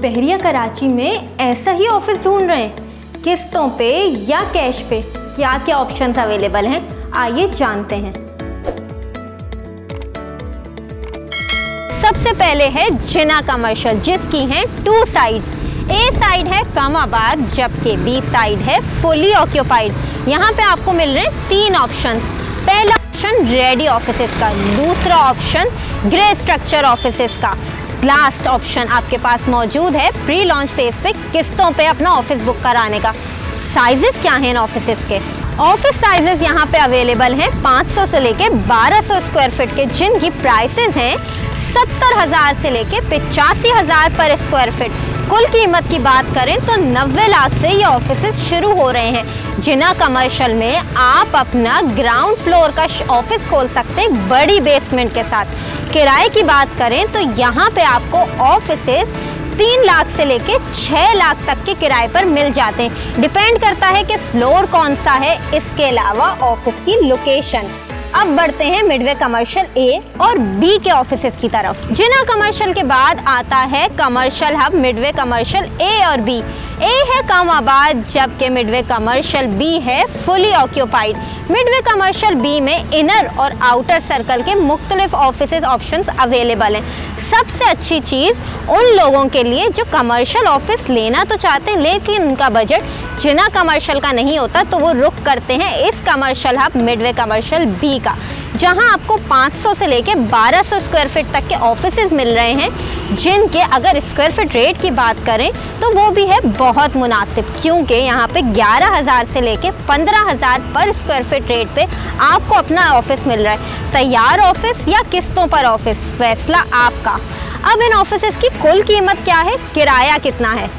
बहरिया कराची में ऐसा ही ऑफिस ढूंढ रहे हैं, किस्तों पे या कैश पे? क्या क्या ऑप्शंस अवेलेबल हैं, आइए जानते हैं। सबसे पहले है जिना कमर्शियल, जिसकी हैं 2 साइड्स। ए साइड है कम आबाद, जबकि बी साइड है फुली ऑक्यूपाइड। यहाँ पे आपको मिल रहे हैं 3 ऑप्शंस। पहला ऑप्शन रेडी ऑफिसेस का, दूसरा ऑप्शन ग्रे स्ट्रक्चर ऑफिसेस का, लास्ट ऑप्शन आपके पास मौजूद है प्री लॉन्च फेज पे किस्तों पे अपना ऑफिस बुक कराने का। साइजेस क्या हैं इन ऑफिसेस के? ऑफिस साइजेस यहाँ पे अवेलेबल हैं 500 से लेके 1200 स्क्वायर फीट के, जिनकी प्राइसेस हैं 70,000 से लेके 85,000 पर स्क्वायर फीट। कुल कीमत की बात करें तो 90 लाख से ये ऑफिसेस शुरू हो रहे हैं। जिना कमर्शियल में आप अपना ग्राउंड फ्लोर का ऑफिस खोल सकते हैं बड़ी बेसमेंट के साथ। किराए की बात करें तो यहाँ पे आपको ऑफिसेस 3 लाख से लेके 6 लाख तक के किराए पर मिल जाते हैं। डिपेंड करता है कि फ्लोर कौन सा है, इसके अलावा ऑफिस की लोकेशन। अब बढ़ते हैं मिडवे कमर्शियल ए और बी के ऑफिसेस की तरफ। जिना कमर्शियल के बाद आता है commercial hub midway commercial A और बी। ए है कम आबाद, जबकि मिडवे कमर्शियल बी है fully occupied. Midway commercial B में इनर और आउटर सर्कल के मुख्तलिफ ऑफिसेस ऑप्शंस अवेलेबल हैं। सबसे अच्छी चीज़ उन लोगों के लिए जो कमर्शियल ऑफिस लेना तो चाहते हैं लेकिन उनका बजट जिना कमर्शियल का नहीं होता, तो वो रुख करते हैं इस commercial hub midway commercial B का, जहां आपको 500 से लेके 1200 स्क्वायर फीट तक के ऑफिसेज मिल रहे हैं, जिनके अगर स्क्वायर फीट रेट की बात करें तो वो भी है बहुत मुनासिब, क्योंकि यहाँ पे 11,000 से लेके 15,000 पर स्क्वायर फीट रेट पे आपको अपना ऑफिस मिल रहा है। तैयार ऑफिस या किस्तों पर ऑफिस, फैसला आपका। अब इन ऑफिसेज की कुल कीमत क्या है, किराया कितना है?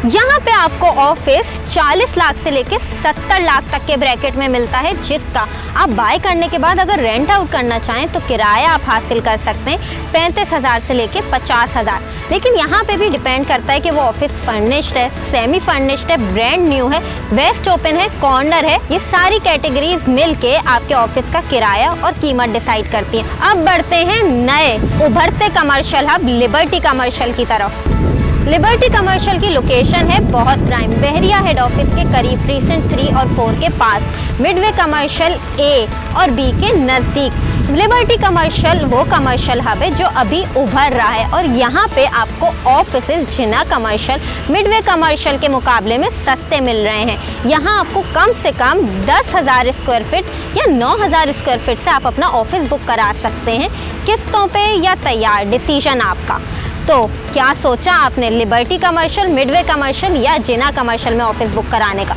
यहाँ पे आपको ऑफिस 40 लाख से लेके 70 लाख तक के ब्रैकेट में मिलता है, जिसका आप बाय करने के बाद अगर रेंट आउट करना चाहें तो किराया आप हासिल कर सकते हैं 35,000 से लेके 50,000। लेकिन यहाँ पे भी डिपेंड करता है कि वो ऑफिस फर्निश्ड है, सेमी फर्निश्ड है, ब्रांड न्यू है, वेस्ट ओपन है, कॉर्नर है। ये सारी कैटेगरीज मिल के आपके ऑफिस का किराया और कीमत डिसाइड करती हैं। अब बढ़ते हैं नए उभरते कमर्शियल हब लिबर्टी कमर्शियल की तरफ। लिबर्टी कमर्शियल की लोकेशन है बहुत प्राइम, बहरिया हेड ऑफिस के करीब, प्रीसेंट 3 और 4 के पास, मिडवे कमर्शियल ए और बी के नज़दीक। लिबर्टी कमर्शियल वो कमर्शियल हब है जो अभी उभर रहा है और यहाँ पे आपको ऑफिसेज जिना कमर्शियल मिडवे कमर्शियल के मुकाबले में सस्ते मिल रहे हैं। यहाँ आपको कम से कम 10,000 स्क्वायर फीट या 9,000 स्क्वायर फीट से आप अपना ऑफिस बुक करा सकते हैं, किस्तों पे या तैयार, डिसीजन आपका। तो क्या सोचा आपने, लिबर्टी कमर्शियल, मिडवे कमर्शियल या जिना कमर्शियल में ऑफिस बुक कराने का?